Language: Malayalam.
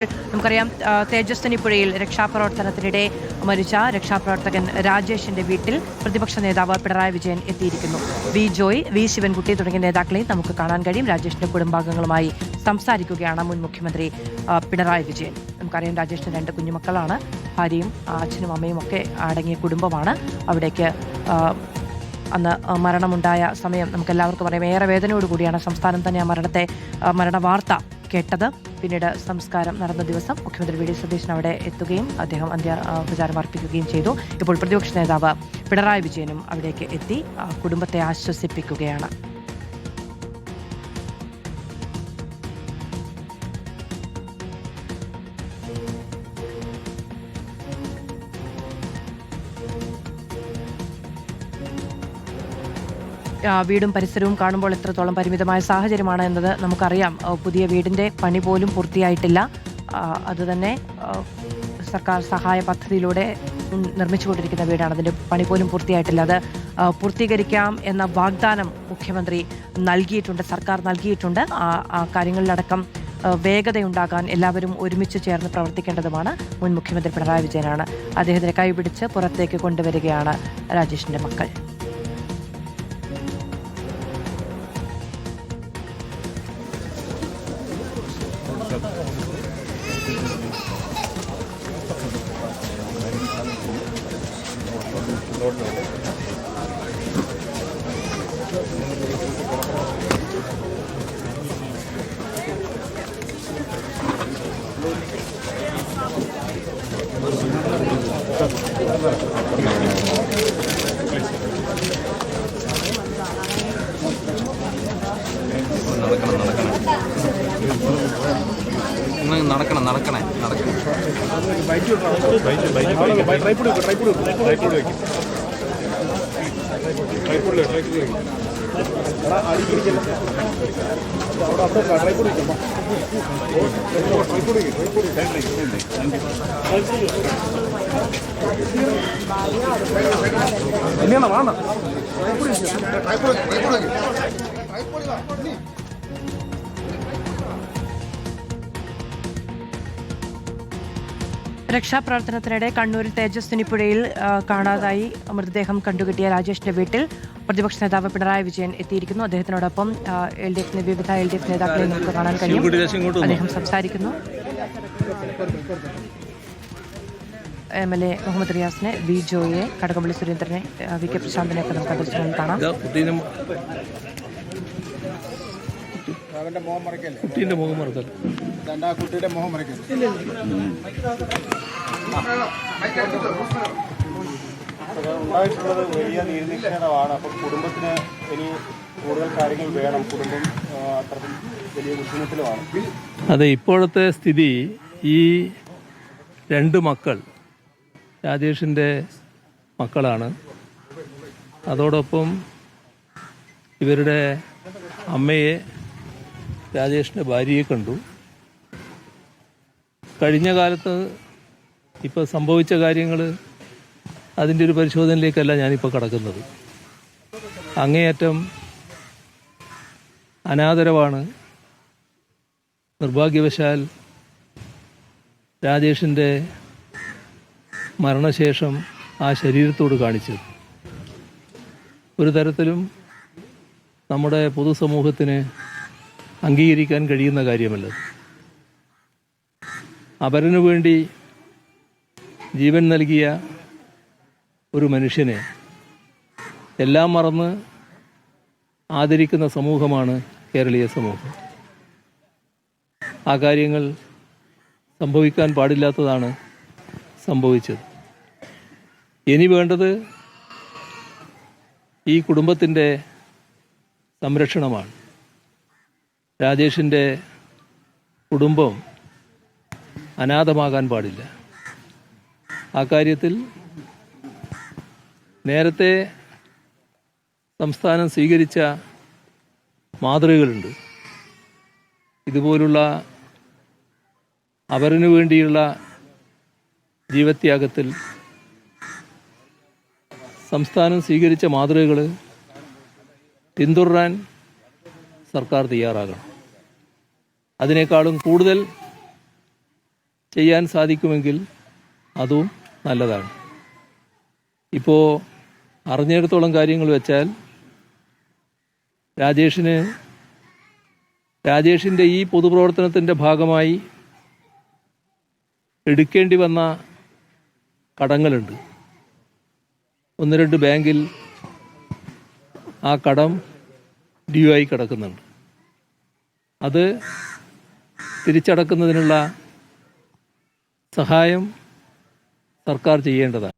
നമുക്കറിയാം തേജസ്വിനിപ്പുഴയിൽ രക്ഷാപ്രവർത്തനത്തിനിടെ മരിച്ച രക്ഷാപ്രവർത്തകൻ രാജേഷിന്റെ വീട്ടിൽ പ്രതിപക്ഷ നേതാവ് പിണറായി വിജയൻ എത്തിയിരിക്കുന്നു. വി ജോയ്, വി ശിവൻകുട്ടി തുടങ്ങിയ നേതാക്കളെയും നമുക്ക് കാണാൻ കഴിയും. രാജേഷിന്റെ കുടുംബാംഗങ്ങളുമായി സംസാരിക്കുകയാണ് മുൻ മുഖ്യമന്ത്രി പിണറായി വിജയൻ. നമുക്കറിയാം രാജേഷിന് 2 കുഞ്ഞുമക്കളാണ്. ഭാര്യയും അച്ഛനും അമ്മയും ഒക്കെ അടങ്ങിയ കുടുംബമാണ്. അവിടേക്ക് അന്ന് മരണമുണ്ടായ സമയം നമുക്കെല്ലാവർക്കും അറിയാം. ഏറെ വേദനയോടുകൂടിയാണ് സംസ്ഥാനം തന്നെ ആ മരണവാർത്ത കേട്ടത്. പിന്നീട് സംസ്കാരം നടന്ന ദിവസം മുഖ്യമന്ത്രി വി ഡി സതീശൻ അവിടെ എത്തുകയും അദ്ദേഹം അന്ത്യോപചാരം അർപ്പിക്കുകയും ചെയ്തു. ഇപ്പോൾ പ്രതിപക്ഷ നേതാവ് പിണറായി വിജയനും അവിടേക്ക് എത്തി കുടുംബത്തെ ആശ്വസിപ്പിക്കുകയാണ്. വീടും പരിസരവും കാണുമ്പോൾ എത്രത്തോളം പരിമിതമായ സാഹചര്യമാണ് എന്നത് നമുക്കറിയാം. പുതിയ വീടിന്റെ പണി പോലും പൂർത്തിയായിട്ടില്ല. അതുതന്നെ സർക്കാർ സഹായ പദ്ധതിയിലൂടെ നിർമ്മിച്ചുകൊണ്ടിരിക്കുന്ന വീടാണ്. അതിന്റെ പണി പോലും പൂർത്തിയായിട്ടില്ല. അത് പൂർത്തീകരിക്കാം എന്ന വാഗ്ദാനം മുഖ്യമന്ത്രി നൽകിയിട്ടുണ്ട്, സർക്കാർ നൽകിയിട്ടുണ്ട്. ആ കാര്യങ്ങളിലടക്കം വേഗതയുണ്ടാകാൻ എല്ലാവരും ഒരുമിച്ച് ചേർന്ന് പ്രവർത്തിക്കേണ്ടതുമാണ്. മുൻ മുഖ്യമന്ത്രി പിണറായി വിജയനാണ്. അദ്ദേഹത്തിനെ കൈപിടിച്ച് പുറത്തേക്ക് കൊണ്ടുവരികയാണ് രാജേഷിന്റെ മക്കൾ. നടക്കണേ രക്ഷാപ്രവർത്തനത്തിനിടെ കണ്ണൂരിൽ തേജസ്വിനിപ്പുഴയിൽ കാണാതായി മൃതദേഹം കണ്ടുകിട്ടിയ രാജേഷിന്റെ വീട്ടിൽ പ്രതിപക്ഷ നേതാവ് പിണറായി വിജയൻ എത്തിയിരിക്കുന്നു. അദ്ദേഹത്തിനോടൊപ്പം വിവിധ LDF നേതാക്കളെ നമുക്ക് കാണാൻ കഴിയും. അദ്ദേഹം സംസാരിക്കുന്നു. MLA മുഹമ്മദ് റിയാസിനെ, വി ജോയെ, കടകംപള്ളി സുരേന്ദ്രനെ, VK പ്രശാന്തിനെ ഒക്കെ നമുക്ക് ദൃശ്യങ്ങളിൽ കാണാം. കുട്ടീന്റെ മുഖം മറക്കൽ കുട്ടിയുടെ മുഖം മറക്കൽ ഉണ്ടായിട്ടുള്ളത് വലിയ നീതിനിഷേധമാണ്. അപ്പം കുടുംബത്തിന് ഇനി കൂടുതൽ കാര്യങ്ങൾ വേണം. കുടുംബം അത്രയും വലിയ ബുദ്ധിമുട്ടിലുമാണ്. അതെ, ഇപ്പോഴത്തെ സ്ഥിതി ഈ 2 മക്കൾ രാജേഷിൻ്റെ മക്കളാണ്. അതോടൊപ്പം ഇവരുടെ അമ്മയെ, രാജേഷിൻ്റെ ഭാര്യയെ കണ്ടു. കഴിഞ്ഞ കാലത്ത് ഇപ്പോൾ സംഭവിച്ച കാര്യങ്ങൾ അതിൻ്റെ ഒരു പരിശോധനയിലേക്കല്ല ഞാനിപ്പോൾ കടക്കുന്നത്. അങ്ങേയറ്റം അനാദരവാണ് നിർഭാഗ്യവശാൽ രാജേഷിൻ്റെ മരണശേഷം ആ ശരീരത്തോട് കാണിച്ചത്. ഒരു തരത്തിലും നമ്മുടെ പൊതുസമൂഹത്തിന് അംഗീകരിക്കാൻ കഴിയുന്ന കാര്യമല്ല. അപരനു വേണ്ടി ജീവൻ നൽകിയ ഒരു മനുഷ്യനെ എല്ലാം മറന്ന് ആദരിക്കുന്ന സമൂഹമാണ് കേരളീയ സമൂഹം. ആ കാര്യങ്ങൾ സംഭവിക്കാൻ പാടില്ലാത്തതാണ് സംഭവിച്ചത്. ഇനി വേണ്ടത് ഈ കുടുംബത്തിൻ്റെ സംരക്ഷണമാണ്. രാജേഷിൻ്റെ കുടുംബം അനാഥമാകാൻ പാടില്ല. ആ കാര്യത്തിൽ നേരത്തെ സംസ്ഥാനം സ്വീകരിച്ച മാതൃകകളുണ്ട്. ഇതുപോലുള്ള അവരനു വേണ്ടിയുള്ള ജീവത്യാഗത്തിൽ സംസ്ഥാനം സ്വീകരിച്ച മാതൃകകൾ പിന്തുടരാൻ സർക്കാർ തയ്യാറാകണം. അതിനേക്കാളും കൂടുതൽ ചെയ്യാൻ സാധിക്കുമെങ്കിൽ അതും നല്ലതാണ്. ഇപ്പോൾ അറിഞ്ഞിടത്തോളം കാര്യങ്ങൾ വെച്ചാൽ രാജേഷിൻ്റെ ഈ പൊതുപ്രവർത്തനത്തിൻ്റെ ഭാഗമായി എടുക്കേണ്ടി വന്ന കടങ്ങളുണ്ട്. 1-2 ബാങ്കിൽ ആ കടം ഡ്യൂ ആയി കിടക്കുന്നുണ്ട്. അത് തിരിച്ചടക്കുന്നതിനുള്ള സഹായം സർക്കാർ ചെയ്യേണ്ടതാണ്.